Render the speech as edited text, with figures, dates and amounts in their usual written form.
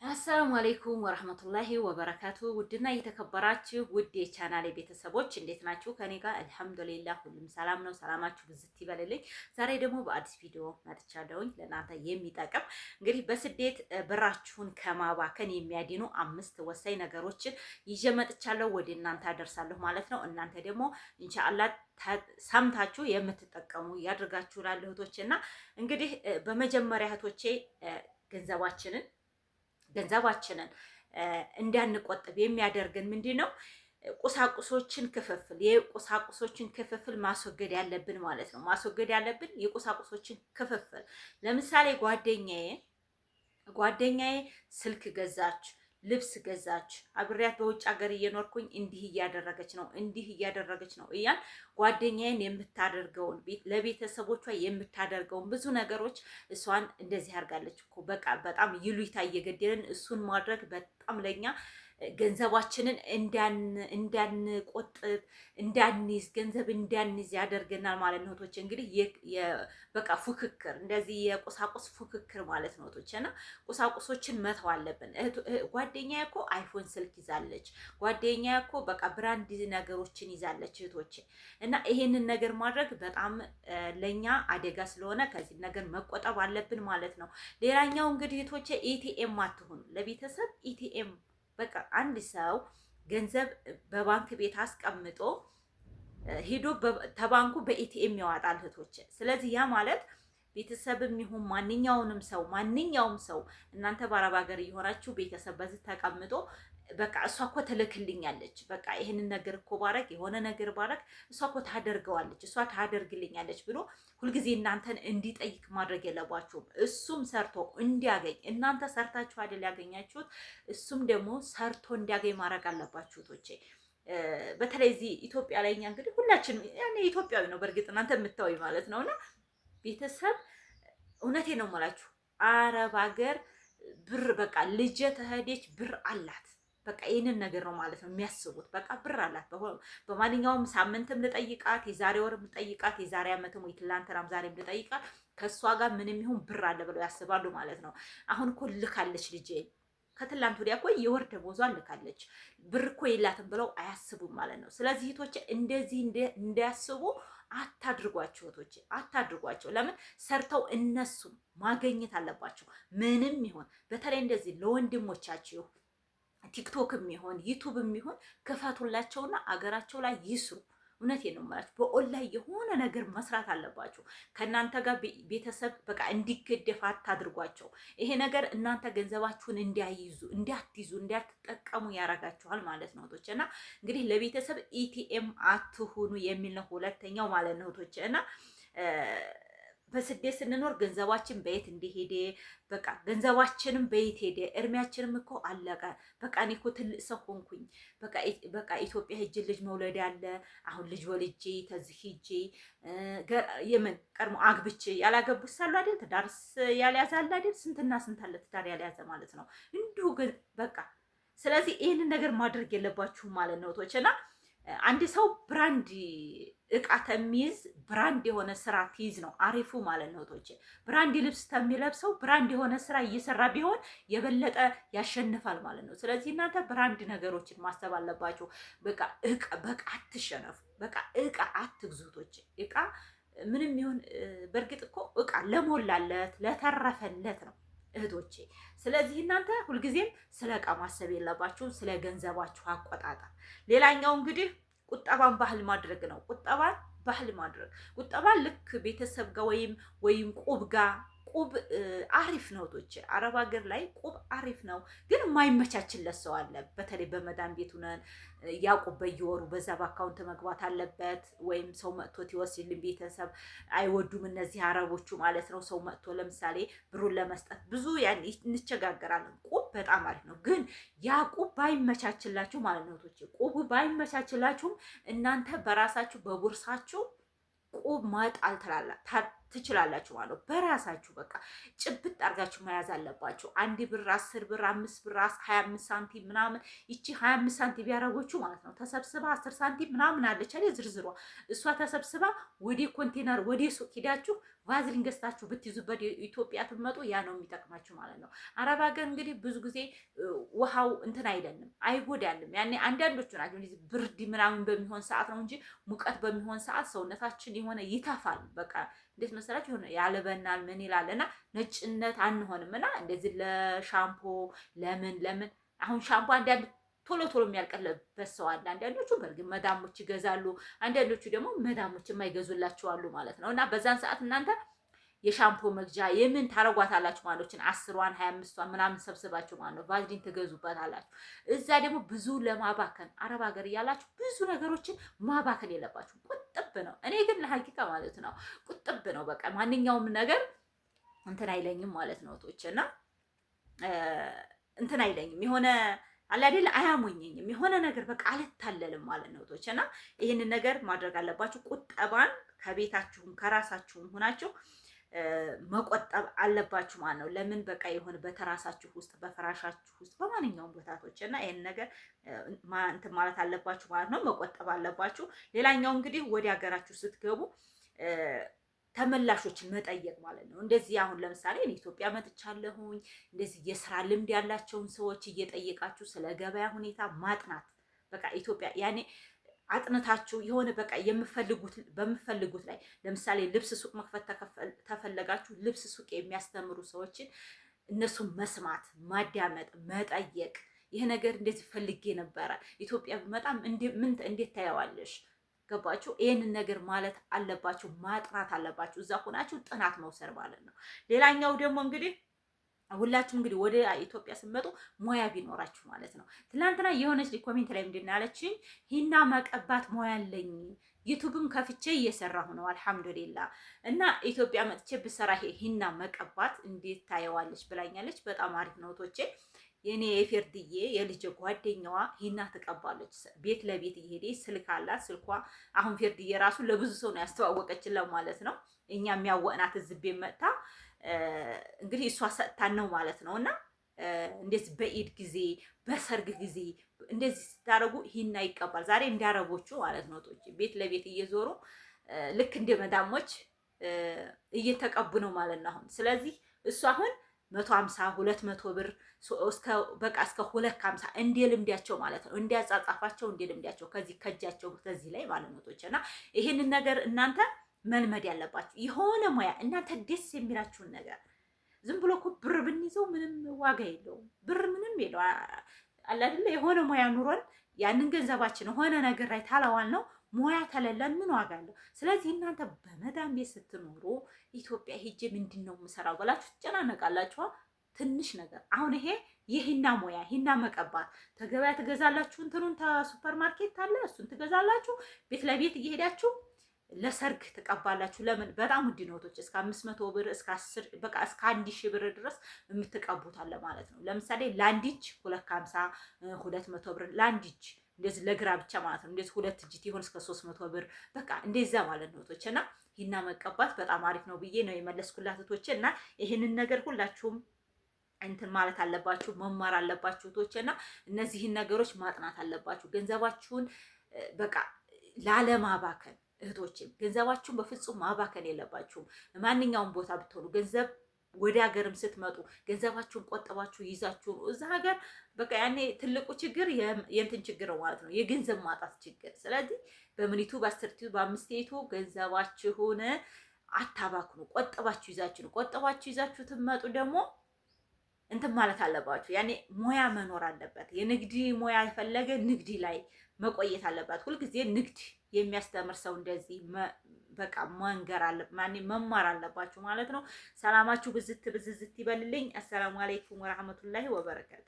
አሰላሙ አለይኩም ወራህመቱላሂ ወበረካቱ። ውድና የተከበራችሁ ውድ የቻናሌ ቤተሰቦች እንዴት ናችሁ? ከኔ ጋር አልሐምዱሊላህ ሁሉም ሰላም ነው። ሰላማችሁ ብዝት ይበልልኝ። ዛሬ ደግሞ በአዲስ ቪዲዮ መጥቻለሁኝ ለእናንተ የሚጠቅም እንግዲህ በስደት ብራችሁን ከማባከን የሚያድኑ 5 ወሳኝ ነገሮችን ይዤ መጥቻለሁ። ወደ እናንተ አደርሳለሁ ማለት ነው። እናንተ ደግሞ ኢንሻአላህ ሰምታችሁ የምትጠቀሙ ያድርጋችሁ ላለሁ እህቶቼ እና እንግዲህ በመጀመሪያ እህቶቼ ገንዘባችንን እንዳንቆጥብ የሚያደርገን ምንድነው? የቁሳቁሶችን ክፍፍል ማስወገድ ያለብን ማለት ነው። ማስወገድ ያለብን የቁሳቁሶችን ክፍፍል። ለምሳሌ ጓደኛዬ ስልክ ገዛች፣ ልብስ ገዛች፣ አብሬያት በውጭ ሀገር እየኖርኩኝ እንዲህ እያደረገች ነው እያል ጓደኛዬን የምታደርገውን ለቤተሰቦቿ የምታደርገውን ብዙ ነገሮች እሷን እንደዚህ አድርጋለች እኮ በቃ በጣም ይሉኝታ እየገደለን እሱን ማድረግ በጣም ለኛ ገንዘባችንን እንዳንቆጥብ እንዳንይዝ ገንዘብ እንዳንይዝ ያደርገናል ማለት ነው። እህቶቼ እንግዲህ በቃ ፉክክር እንደዚህ የቁሳቁስ ፉክክር ማለት ነው እህቶቼ እና ቁሳቁሶችን መተው አለብን። ጓደኛዬ እኮ አይፎን ስልክ ይዛለች፣ ጓደኛዬ እኮ በቃ ብራንድ ነገሮችን ይዛለች እህቶቼ እና ይሄንን ነገር ማድረግ በጣም ለኛ አደጋ ስለሆነ ከዚህ ነገር መቆጠብ አለብን ማለት ነው። ሌላኛው እንግዲህ እህቶቼ ኤቲኤም አትሁኑ። ለቤተሰብ ኤቲኤም በቃ አንድ ሰው ገንዘብ በባንክ ቤት አስቀምጦ ሄዶ ተባንኩ በኤቲኤም ያወጣል እህቶቼ። ስለዚህ ያ ማለት ቤተሰብም ይሁን ማንኛውም ሰው እናንተ በአረብ ሀገር እየሆናችሁ ቤተሰብ በዚህ ተቀምጦ በቃ እሷ እኮ ትልክልኛለች፣ በቃ ይሄንን ነገር እኮ ባረግ የሆነ ነገር ባረግ እሷ እኮ ታደርገዋለች፣ እሷ ታደርግልኛለች ብሎ ሁልጊዜ እናንተን እንዲጠይቅ ማድረግ የለባችሁም። እሱም ሰርቶ እንዲያገኝ እናንተ ሰርታችሁ አይደል ያገኛችሁት፣ እሱም ደግሞ ሰርቶ እንዲያገኝ ማድረግ አለባችሁ ቶቼ። በተለይ እዚህ ኢትዮጵያ ላይ እኛ እንግዲህ ሁላችንም ያኔ ኢትዮጵያዊ ነው በእርግጥ እናንተ የምታወይ ማለት ነውና ቤተሰብ እውነቴ ነው የምላችሁ አረብ ሀገር ብር በቃ ልጄ ተሄደች ብር አላት በቃ ይሄንን ነገር ነው ማለት ነው የሚያስቡት። በቃ ብር አላት በማንኛውም ሳምንትም ልጠይቃት፣ የዛሬ ወርም ልጠይቃት፣ የዛሬ ዓመትም ወይ ትላንትናም ዛሬም ልጠይቃት ከሷ ጋር ምንም ይሁን ብር አለ ብለው ያስባሉ ማለት ነው። አሁን እኮ ልካለች ልጄ ከትላንት ወዲያ እኮ የወር ደመወዟን ልካለች ብር እኮ የላትም ብለው አያስቡም ማለት ነው። ስለዚህ እህቶቼ እንደዚህ እንዳያስቡ አታድርጓቸው እህቶቼ፣ አታድርጓቸው። ለምን ሰርተው እነሱም ማገኘት አለባቸው ምንም ይሁን። በተለይ እንደዚህ ለወንድሞቻችሁ ቲክቶክም ይሁን ዩቱብም ይሁን ክፈቱላቸውና አገራቸው ላይ ይስሩ። እውነቴን ነው የምላችሁ። በኦንላይን የሆነ ነገር መስራት አለባችሁ። ከእናንተ ጋር ቤተሰብ በቃ እንዲገደፍ አታድርጓቸው። ይሄ ነገር እናንተ ገንዘባችሁን እንዳትይዙ እንዳትጠቀሙ ያረጋችኋል ማለት ነው እህቶቼ። እና እንግዲህ ለቤተሰብ ኤቲኤም አትሁኑ የሚል ነው ሁለተኛው ማለት ነው እህቶቼ። እና በስደት ስንኖር ገንዘባችን በየት እንደሄደ በቃ ገንዘባችንም በየት ሄደ፣ እድሜያችንም እኮ አለቀ። በቃ እኔ እኮ ትልቅ ሰው ሆንኩኝ። በቃ ኢትዮጵያ ሄጄ ልጅ መውለድ አለ። አሁን ልጅ ወልጄ ተዚህ ሄጄ የምን ቀድሞ አግብቼ ያላገቡት ሳሉ አይደል ትዳርስ ያልያዘ አለ አይደል? ስንትና ስንት አለ ትዳር ያልያዘ ማለት ነው እንዲሁ ግን በቃ። ስለዚህ ይህንን ነገር ማድረግ የለባችሁም ማለት ነው ቶችና አንድ ሰው ብራንድ እቃ ተሚይዝ ብራንድ የሆነ ስራ ትይዝ ነው አሪፉ ማለት ነው ቶቼ። ብራንድ ልብስ ተሚለብሰው ብራንድ የሆነ ስራ እየሰራ ቢሆን የበለጠ ያሸንፋል ማለት ነው። ስለዚህ እናንተ ብራንድ ነገሮችን ማሰብ አለባችሁ። በቃ አትሸነፉ። በቃ እቃ አትግዙ ቶቼ። እቃ ምንም ይሁን በእርግጥ እኮ እቃ ለሞላለት ለተረፈለት ነው እህቶቼ። ስለዚህ እናንተ ሁልጊዜም ስለ እቃ ማሰብ የለባችሁም፣ ስለ ገንዘባችሁ አቆጣጠር። ሌላኛው እንግዲህ ቁጠባን ባህል ማድረግ ነው። ቁጠባን ባህል ማድረግ ቁጠባን ልክ ቤተሰብ ጋር ወይም ቁብ ጋር ቁብ አሪፍ ነው ቶቼ። አረብ ሀገር ላይ ቁብ አሪፍ ነው፣ ግን የማይመቻችለት ሰው አለ። በተለይ በመዳን ቤት ሆነን ያ ቁብ በየወሩ በዛ በአካውንት መግባት አለበት፣ ወይም ሰው መጥቶት ይወስድልን። ቤተሰብ አይወዱም እነዚህ አረቦቹ ማለት ነው። ሰው መጥቶ ለምሳሌ ብሩን ለመስጠት ብዙ ያን እንቸጋገራለን። ቁብ በጣም አሪፍ ነው፣ ግን ያ ቁብ ባይመቻችላችሁ ማለት ነው ቶቼ። ቁቡ ባይመቻችላችሁም እናንተ በራሳችሁ በቦርሳችሁ ቁብ ማጣል ትችላላችሁ ማለት ነው። በራሳችሁ በቃ ጭብጥ አድርጋችሁ መያዝ አለባችሁ። 1 ብር፣ 10 ብር፣ 5 ብር፣ 25 ሳንቲም ምናምን ይቺ 25 ሳንቲም ያደረጎችሁ ማለት ነው። ተሰብስባ 10 ሳንቲም ምናምን አለች አይደል ዝርዝሯ። እሷ ተሰብስባ ወደ ኮንቴነር ወደ ሱቅ ሂዳችሁ ቫዝሊን ገዝታችሁ ብትይዙበት ኢትዮጵያ ትመጡ ያ ነው የሚጠቅማችሁ ማለት ነው። አረብ ሀገር እንግዲህ ብዙ ጊዜ ውሃው እንትን አይደለም አይጎዳልም። ያኔ አንዳንዶቹ ናቸው ብርድ ምናምን በሚሆን ሰዓት ነው እንጂ ሙቀት በሚሆን ሰዓት ሰውነታችን የሆነ ይተፋል። በቃ እንዴት መሰላችሁ የሆነ ያለበናል ምን ይላል እና ነጭነት አንሆንም እና እንደዚህ ለሻምፖ ለምን አሁን ሻምፖ አንዳንድ ቶሎ የሚያልቀለበት ሰው አለ። አንዳንዶቹ በርግጥ መዳሞች ይገዛሉ፣ አንዳንዶቹ ደግሞ መዳሞች የማይገዙላቸው አሉ ማለት ነው። እና በዛን ሰዓት እናንተ የሻምፖ መግዣ የምን ታረጓታላችሁ ማለት ነው። 10ዋን 25ዋን ምናምን ሰብስባችሁ ማለት ነው ቫዝሊን ትገዙበታላችሁ። እዛ ደግሞ ብዙ ለማባከን አረብ ሀገር እያላችሁ ብዙ ነገሮችን ማባከን የለባችሁ። ቁጥብ ነው። እኔ ግን ለሀቂቃ ማለት ነው ቁጥብ ነው። በቃ ማንኛውም ነገር እንትን አይለኝም ማለት ነው ቶችና እንትን አይለኝም የሆነ አላደለ አያሞኘኝም የሆነ ነገር በቃ አልታለልም ማለት ነው ቶችና ይሄንን ነገር ማድረግ አለባችሁ። ቁጠባን ከቤታችሁም ከራሳችሁም ሆናችሁ መቆጠብ አለባችሁ ማለት ነው። ለምን በቃ የሆነ በተራሳችሁ ውስጥ በፍራሻችሁ ውስጥ በማንኛውም ቦታቶች እና ይሄን ነገር እንትን ማለት አለባችሁ ማለት ነው። መቆጠብ አለባችሁ። ሌላኛው እንግዲህ ወደ ሀገራችሁ ስትገቡ ተመላሾችን መጠየቅ ማለት ነው። እንደዚህ አሁን ለምሳሌ እኔ ኢትዮጵያ መጥቻለሁኝ እንደዚህ የስራ ልምድ ያላቸውን ሰዎች እየጠየቃችሁ ስለ ገበያ ሁኔታ ማጥናት በቃ ኢትዮጵያ ያኔ አጥንታችሁ የሆነ በቃ በምፈልጉት ላይ ለምሳሌ ልብስ ሱቅ መክፈት ተፈለጋችሁ ልብስ ሱቅ የሚያስተምሩ ሰዎችን እነሱን መስማት፣ ማዳመጥ፣ መጠየቅ ይሄ ነገር እንደዚህ ፈልጌ ነበረ ኢትዮጵያ በመጣም እንዴት ታያዋለሽ? ገባችሁ? ይሄንን ነገር ማለት አለባችሁ፣ ማጥናት አለባችሁ። እዛ ሆናችሁ ጥናት መውሰድ ማለት ነው። ሌላኛው ደግሞ እንግዲህ ሁላችሁም እንግዲህ ወደ ኢትዮጵያ ስትመጡ ሙያ ቢኖራችሁ ማለት ነው። ትናንትና የሆነች ኮሜንት ላይ ምንድን አለችኝ? ሂና መቀባት ሙያ አለኝ ዩቲዩብም ከፍቼ እየሰራሁ ነው አልሐምዱሊላ። እና ኢትዮጵያ መጥቼ ብሰራ ሂና መቀባት እንዴት ታየዋለች ብላኛለች። በጣም አሪፍ ነው ቶቼ። የኔ የፌርድዬ የልጅ ጓደኛዋ ሂና ትቀባለች። ቤት ለቤት እየሄደች ስልክ አላት። ስልኳ አሁን ፌርድዬ ራሱ ለብዙ ሰው ነው ያስተዋወቀችለው ማለት ነው። እኛ የሚያወቅናት እዚህ ቤት መጥታ እንግዲህ እሷ ሰጥታን ነው ማለት ነው። እና እንደዚህ በኢድ ጊዜ በሰርግ ጊዜ እንደዚህ ስታደርጉ ሂና ይቀባል። ዛሬ እንዲያረቦቹ ማለት ነው ቤት ለቤት እየዞሩ ልክ እንደ መዳሞች እየተቀቡ ነው ማለት ነው አሁን። ስለዚህ እሱ አሁን 150 200 ብር በቃ እስከ 250 እንደ ልምዳቸው ማለት ነው እንዲያጻጻፋቸው እንደ ልምዳቸው ከዚህ ከጃቸው ከዚህ ላይ ማለት ነው እና ይሄንን ነገር እናንተ መልመድ ያለባችሁ የሆነ ሙያ እናንተ ደስ የሚላችሁን ነገር ዝም ብሎ እኮ ብር ብንይዘው ምንም ዋጋ የለውም። ብር ምንም የለው አለ አይደለ? የሆነ ሙያ ኑሮን ያንን ገንዘባችን ሆነ ነገር ላይ ታላዋል ነው ሙያ ተለለን ምን ዋጋ አለው? ስለዚህ እናንተ በመዳም ቤት ስትኖሩ ኢትዮጵያ ሄጄ ምንድን ነው የምሰራው ብላችሁ ትጨናነቃላችሁ። ትንሽ ነገር አሁን ይሄ የሂና ሙያ ሂና መቀባት ተገበያ ትገዛላችሁ። እንትኑን ሱፐር ማርኬት አለ እሱን ትገዛላችሁ። ቤት ለቤት እየሄዳችሁ ለሰርግ ትቀባላችሁ። ለምን በጣም ውድ ነው ቶች እስከ 500 ብር እስከ 10 በቃ እስከ 1000 ብር ድረስ የምትቀቡት አለ ማለት ነው። ለምሳሌ ላንድ እጅ 250 200 ብር ላንድ እጅ እንደዚህ ለግራ ብቻ ማለት ነው። እንደዚህ 2 እጅ ይሆን እስከ 300 ብር በቃ እንደዛ ማለት ነው ቶች እና ሂና መቀባት በጣም አሪፍ ነው ብዬ ነው የመለስኩላት ቶች እና ይሄንን ነገር ሁላችሁም እንትን ማለት አለባችሁ፣ መማር አለባችሁ ቶች እና እነዚህን ነገሮች ማጥናት አለባችሁ። ገንዘባችሁን በቃ ላለማባከን እህቶችን ገንዘባችሁን በፍጹም ማባከን የለባችሁም። ማንኛውም ቦታ ብትሆኑ ገንዘብ ወደ ሀገርም ስትመጡ ገንዘባችሁን ቆጥባችሁ ይዛችሁ እዛ ሀገር በቃ ያኔ ትልቁ ችግር የእንትን ችግር ነው ማለት ነው፣ የገንዘብ ማጣት ችግር። ስለዚህ በምኒቱ በአስርቱ በአምስቴቱ ገንዘባችሁን አታባክኑ። ቆጥባችሁ ይዛችሁ ትመጡ ደግሞ እንትን ማለት አለባችሁ። ያኔ ሙያ መኖር አለበት። የንግድ ሙያ የፈለገ ንግድ ላይ መቆየት አለባት። ሁልጊዜ ንግድ የሚያስተምር ሰው እንደዚህ በቃ መማር አለባችሁ ማለት ነው። ሰላማችሁ ብዝት ይበልልኝ። አሰላሙ አለይኩም ወራህመቱላሂ ወበረካቱ።